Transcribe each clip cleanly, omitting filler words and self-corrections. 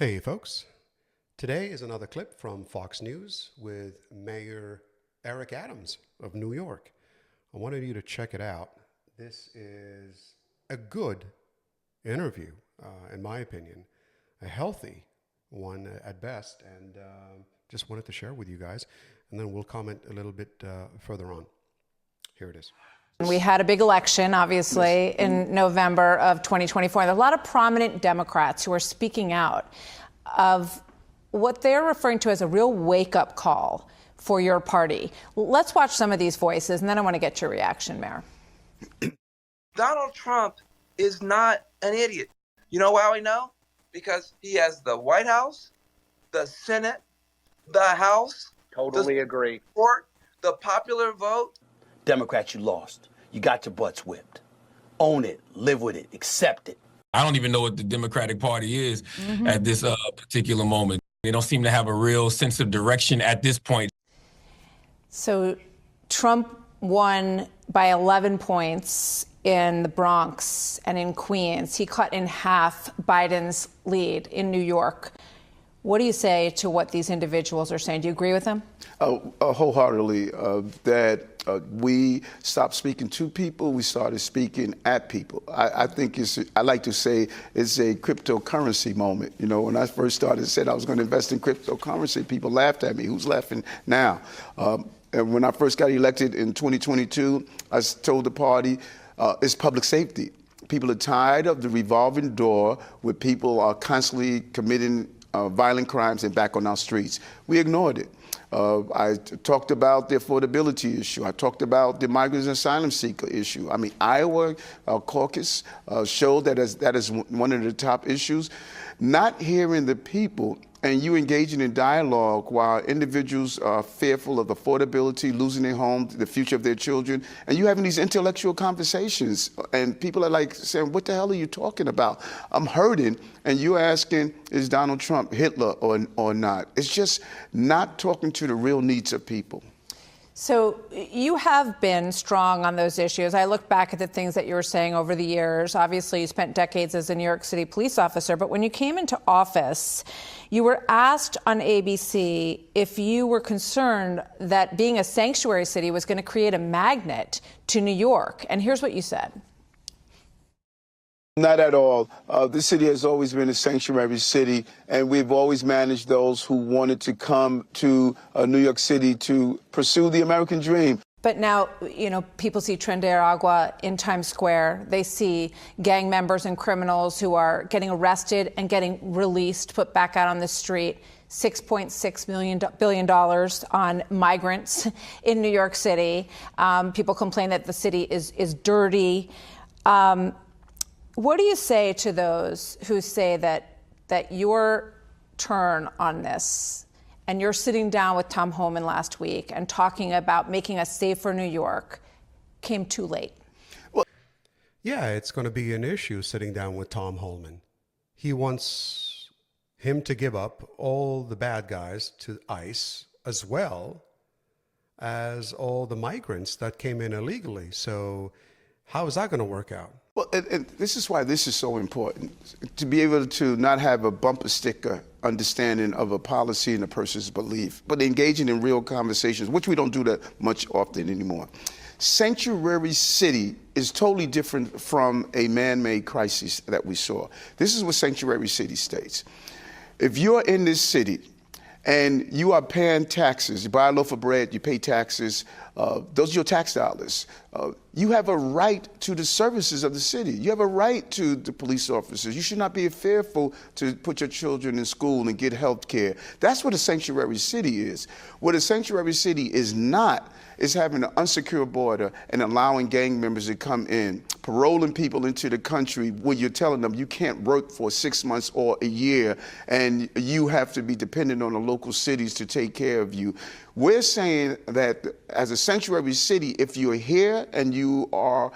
Hey folks, today is another clip from Fox News with Mayor Eric Adams of New York. I wanted you to check it out. This is a good interview, in my opinion, a healthy one at best, and just wanted to share with you guys, and then we'll comment a little bit further on. Here it is. We had a big election, obviously, in November of 2024. There are a lot of prominent Democrats who are speaking out of what they're referring to as a real wake-up call for your party. Let's watch some of these voices, and then I want to get your reaction, Mayor. Donald Trump is not an idiot. You know how I know? Because he has the White House, the Senate, the House. Totally agree. Court, the popular vote. Democrats, you lost. You got your butts whipped. Own it, live with it, accept it. I don't even know what the Democratic Party is at this particular moment. They don't seem to have a real sense of direction at this point. So Trump won by 11 points in the Bronx and in Queens. He cut in half Biden's lead in New York. What do you say to what these individuals are saying? Do you agree with them? Wholeheartedly, that we stopped speaking to people, we started speaking at people. I think I like to say it's a cryptocurrency moment. You know, when I first started, said I was going to invest in cryptocurrency, people laughed at me. Who's laughing now? And when I first got elected in 2022, I told the party it's public safety. People are tired of the revolving door where people are constantly committing violent crimes and back on our streets. We ignored it. I talked about the affordability issue. I talked about the migrants and asylum seeker issue. I mean, Iowa caucus showed that is one of the top issues. Not hearing the people and you engaging in dialogue while individuals are fearful of affordability, losing their home, the future of their children, and you having these intellectual conversations, and people are like saying, what the hell are you talking about? I'm hurting, and you're asking, is Donald Trump Hitler or not? It's just not talking to the real needs of people. So you have been strong on those issues. I look back at the things that you were saying over the years. Obviously, you spent decades as a New York City police officer, but when you came into office, you were asked on ABC if you were concerned that being a sanctuary city was going to create a magnet to New York. And here's what you said. Not at all. This city has always been a sanctuary city, and we've always managed those who wanted to come to New York City to pursue the American dream. But now, you know, people see Tren de Aragua in Times Square. They see gang members and criminals who are getting arrested and getting released, put back out on the street. $6.6 billion on migrants in New York City. People complain that the city is dirty. What do you say to those who say that your turn on this, and you're sitting down with Tom Homan last week and talking about making a safer New York, came too late? Well, yeah, it's going to be an issue sitting down with Tom Homan. He wants him to give up all the bad guys to ICE, as well as all the migrants that came in illegally. So how is that going to work out? Well, and this is why this is so important, to be able to not have a bumper sticker understanding of a policy and a person's belief, but engaging in real conversations, which we don't do that much often anymore. Sanctuary city is totally different from a man-made crisis that we saw. This is what sanctuary city states. If you're in this city and you are paying taxes, you buy a loaf of bread, you pay taxes, those are your tax dollars. You have a right to the services of the city. You have a right to the police officers. You should not be fearful to put your children in school and get health care. That's what a sanctuary city is. What a sanctuary city is not is having an unsecure border and allowing gang members to come in, paroling people into the country when you're telling them you can't work for 6 months or a year and you have to be dependent on the local cities to take care of you. We're saying that as a sanctuary city, if you're here and you are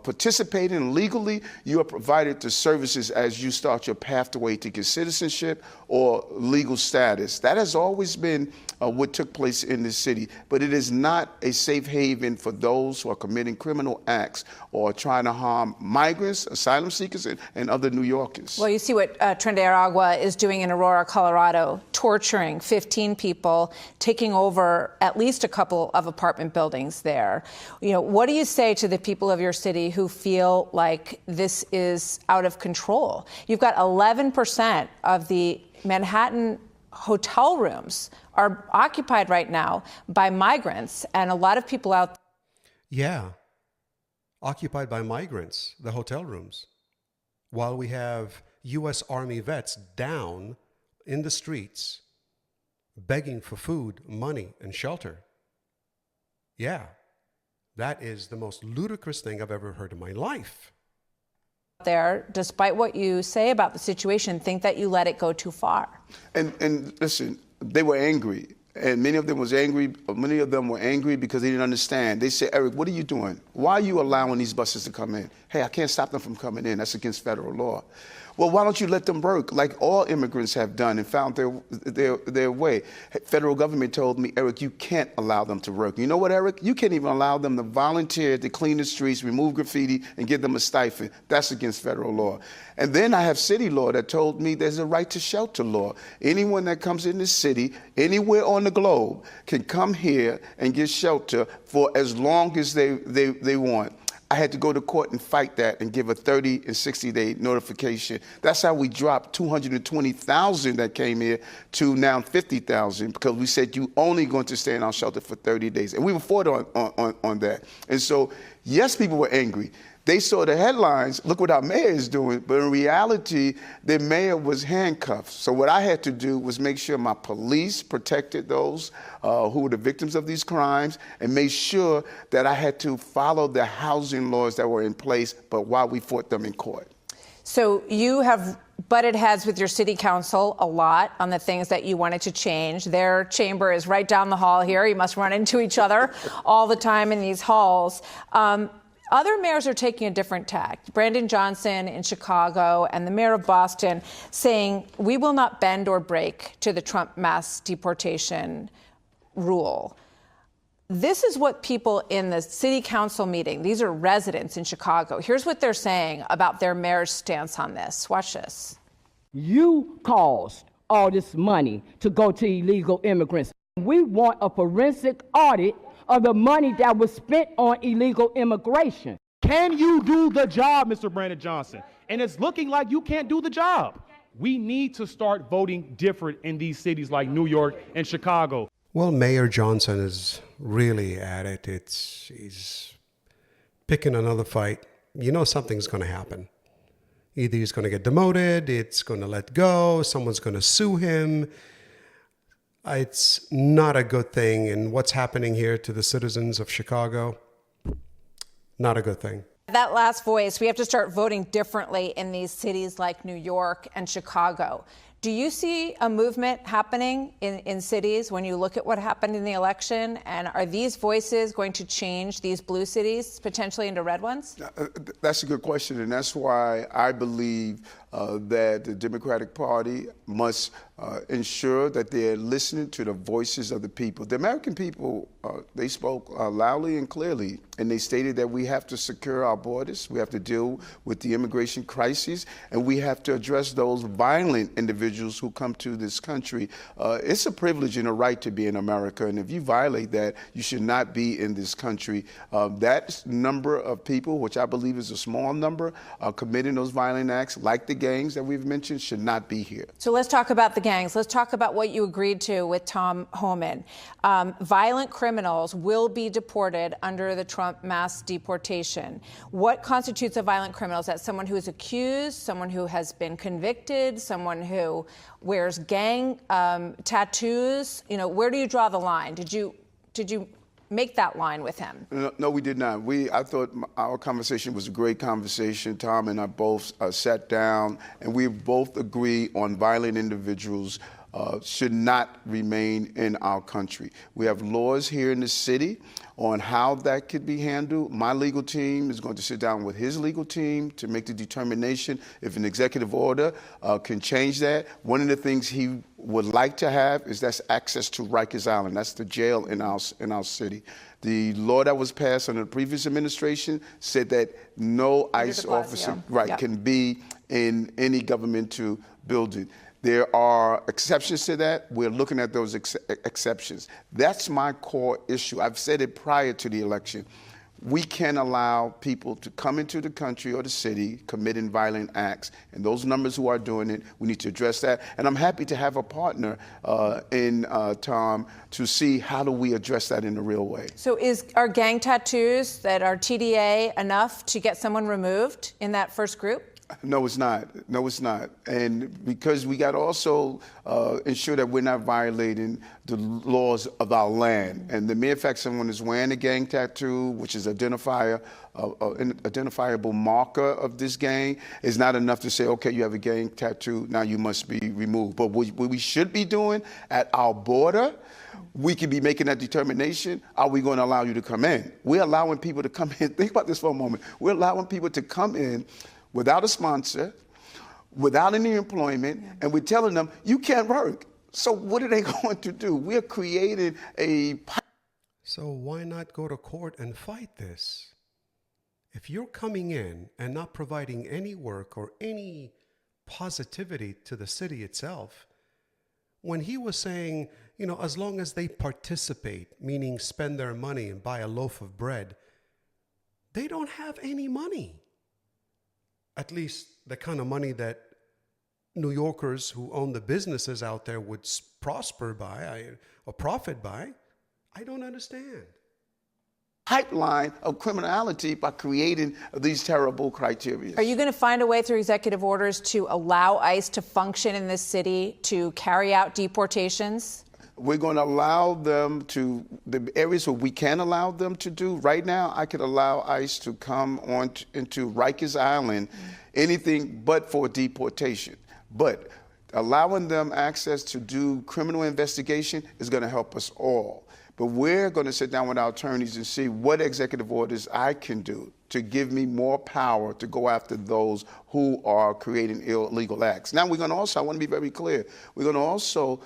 participating legally, you are provided the services as you start your pathway to get citizenship or legal status. That has always been what took place in this city, but it is not a safe haven for those who are committing criminal acts or trying to harm migrants, asylum seekers, and other New Yorkers. Well, you see what Trinidad Aragua is doing in Aurora, Colorado, torturing 15 people, taking over at least a couple of apartment buildings there. You know, what do you say to the people of your city who feel like this is out of control? You've got 11% of the Manhattan hotel rooms are occupied right now by migrants, and a lot of people out. Yeah, occupied by migrants, the hotel rooms, while we have U.S. Army vets down in the streets begging for food, money, and shelter. Yeah, that is the most ludicrous thing I've ever heard in my life. There, despite what you say about the situation, think that you let it go too far. And listen, they were angry. And many of them were angry because they didn't understand. They said, Eric, what are you doing? Why are you allowing these buses to come in? Hey, I can't stop them from coming in. That's against federal law. Well, why don't you let them work like all immigrants have done and found their way? Federal government told me, Eric, you can't allow them to work. You know what, Eric? You can't even allow them to volunteer to clean the streets, remove graffiti, and give them a stipend. That's against federal law. And then I have city law that told me there's a right to shelter law. Anyone that comes in the city, anywhere on the globe, can come here and get shelter for as long as they want. I had to go to court and fight that and give a 30 and 60-day notification. That's how we dropped 220,000 that came here to now 50,000 because we said you only going to stay in our shelter for 30 days. And we were fought on that. And so, yes, people were angry. They saw the headlines, look what our mayor is doing, but in reality, the mayor was handcuffed. So what I had to do was make sure my police protected those who were the victims of these crimes and made sure that I had to follow the housing laws that were in place, but while we fought them in court. So you have butted heads with your city council a lot on the things that you wanted to change. Their chamber is right down the hall here. You must run into each other all the time in these halls. Other mayors are taking a different tack. Brandon Johnson in Chicago and the mayor of Boston saying, we will not bend or break to the Trump mass deportation rule. This is what people in the city council meeting, these are residents in Chicago. Here's what they're saying about their mayor's stance on this. Watch this. You caused all this money to go to illegal immigrants. We want a forensic audit of the money that was spent on illegal immigration. Can you do the job, Mr. Brandon Johnson? And it's looking like you can't do the job. We need to start voting different in these cities like New York and Chicago. Well, Mayor Johnson is really at it. He's picking another fight. You know something's going to happen. Either he's going to get demoted, it's going to let go, someone's going to sue him. It's not a good thing. And what's happening here to the citizens of Chicago, not a good thing. That last voice, we have to start voting differently in these cities like New York and Chicago. Do you see a movement happening in cities when you look at what happened in the election? And are these voices going to change these blue cities potentially into red ones? That's a good question. And that's why I believe that the Democratic Party must ensure that they're listening to the voices of the people. The American people, they spoke loudly and clearly, and they stated that we have to secure our borders, we have to deal with the immigration crisis, and we have to address those violent individuals who come to this country. It's a privilege and a right to be in America, and if you violate that, you should not be in this country. That number of people, which I believe is a small number, committing those violent acts, like the gangs that we've mentioned, should not be here. So let's talk about the gangs. Let's talk about what you agreed to with Tom Homan. Violent criminals will be deported under the Trump mass deportation. What constitutes a violent criminal? Is that someone who is accused, someone who has been convicted, someone who wears gang tattoos? You know, where do you draw the line? Did you make that line with him? No, we did not. I thought our conversation was a great conversation. Tom and I both sat down, and we both agree on violent individuals should not remain in our country. We have laws here in the city on how that could be handled. My legal team is going to sit down with his legal team to make the determination if an executive order can change that. One of the things he would like to have is that's access to Rikers Island. That's the jail in our city. The law that was passed under the previous administration said that no ICE officer can be in any governmental building. There are exceptions to that. We're looking at those exceptions. That's my core issue. I've said it prior to the election. We can't allow people to come into the country or the city committing violent acts. And those numbers who are doing it, we need to address that. And I'm happy to have a partner in Tom to see how do we address that in a real way. So are gang tattoos that are TDA enough to get someone removed in that first group? No, it's not. No, it's not. And because we got to also ensure that we're not violating the laws of our land. And the mere fact someone is wearing a gang tattoo, which is an identifiable marker of this gang, is not enough to say, okay, you have a gang tattoo, now you must be removed. But what we should be doing at our border, we could be making that determination. Are we going to allow you to come in? We're allowing people to come in. Think about this for a moment. We're allowing people to come in without a sponsor, without any employment, and we're telling them, you can't work. So what are they going to do? We're creating a... So why not go to court and fight this? If you're coming in and not providing any work or any positivity to the city itself, when he was saying, you know, as long as they participate, meaning spend their money and buy a loaf of bread, they don't have any money. At least the kind of money that New Yorkers who own the businesses out there would prosper by or profit by. I don't understand. Pipeline of criminality by creating these terrible criteria. Are you going to find a way through executive orders to allow ICE to function in this city to carry out deportations? We're going to allow them to, the areas where we can allow them to do. Right now, I could allow ICE to come on into Rikers Island, anything but for deportation. But allowing them access to do criminal investigation is going to help us all. But we're going to sit down with our attorneys and see what executive orders I can do to give me more power to go after those who are creating illegal acts. Now, we're going to also, I want to be very clear, we're going to also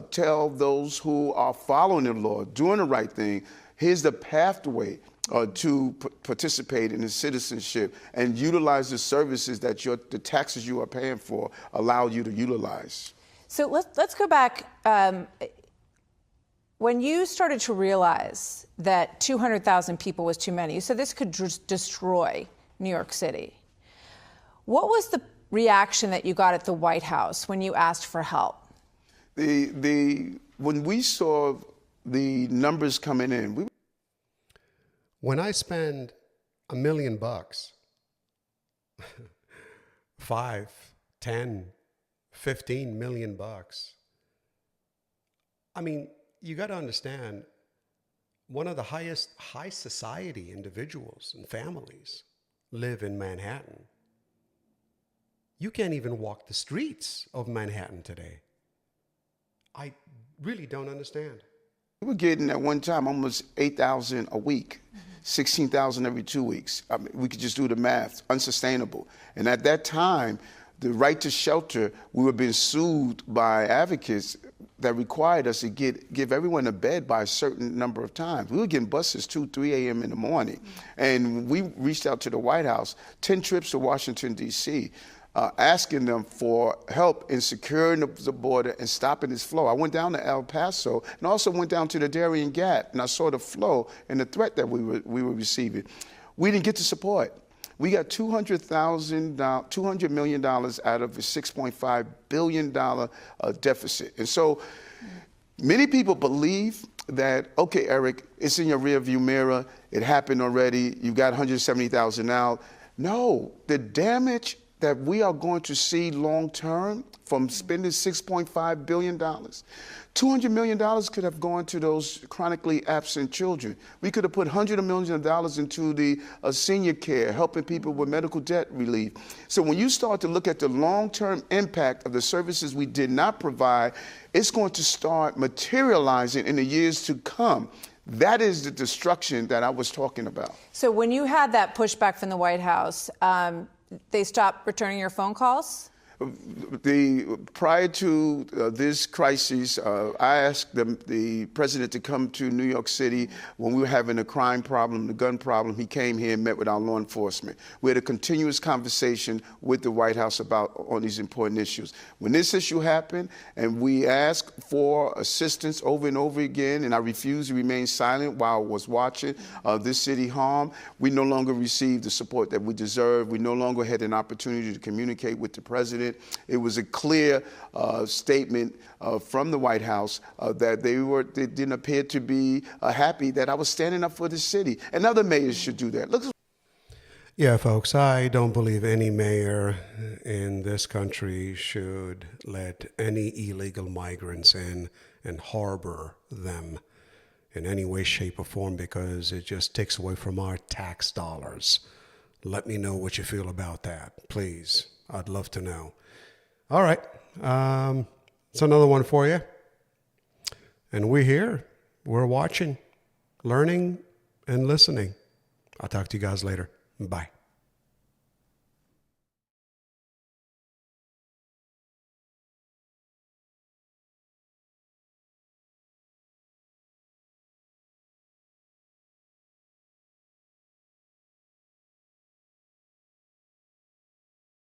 tell those who are following the law, doing the right thing, here's the pathway to participate in the citizenship and utilize the services that the taxes you are paying for allow you to utilize. So let's go back. When you started to realize that 200,000 people was too many, you said this could destroy New York City. What was the reaction that you got at the White House when you asked for help? When we saw the numbers coming in, when I spend $1 million, 5, 10, 15 million bucks, I mean, you got to understand, one of the highest high society individuals and families live in Manhattan. You can't even walk the streets of Manhattan today. I really don't understand. We were getting at one time almost 8,000 a week, 16,000 every 2 weeks. I mean, we could just do the math, unsustainable. And at that time, the right to shelter, we were being sued by advocates that required us to give everyone a bed by a certain number of times. We were getting buses 2, 3 a.m. in the morning. And we reached out to the White House, 10 trips to Washington, D.C., asking them for help in securing the border and stopping this flow. I went down to El Paso and also went down to the Darien Gap, and I saw the flow and the threat that we were receiving. We didn't get the support. We got $200 million out of a $6.5 billion deficit. And so many people believe that, okay, Eric, it's in your rearview mirror. It happened already. You got 170,000 out. No, the damage that we are going to see long term from spending $6.5 billion. $200 million could have gone to those chronically absent children. We could have put hundreds of millions of dollars into the senior care, helping people with medical debt relief. So when you start to look at the long-term impact of the services we did not provide, it's going to start materializing in the years to come. That is the destruction that I was talking about. So when you had that pushback from the White House, they stopped returning your phone calls? Prior to this crisis, I asked the president to come to New York City when we were having a crime problem, the gun problem. He came here and met with our law enforcement. We had a continuous conversation with the White House on these important issues. When this issue happened and we asked for assistance over and over again, and I refused to remain silent while I was watching this city harm, we no longer received the support that we deserved. We no longer had an opportunity to communicate with the president. It was a clear statement from the White House that they didn't appear to be happy that I was standing up for the city. And other mayors should do that. Look. Yeah, folks, I don't believe any mayor in this country should let any illegal migrants in and harbor them in any way, shape, or form, because it just takes away from our tax dollars. Let me know what you feel about that, please. I'd love to know. All right. It's another one for you. And we're here. We're watching, learning, and listening. I'll talk to you guys later. Bye.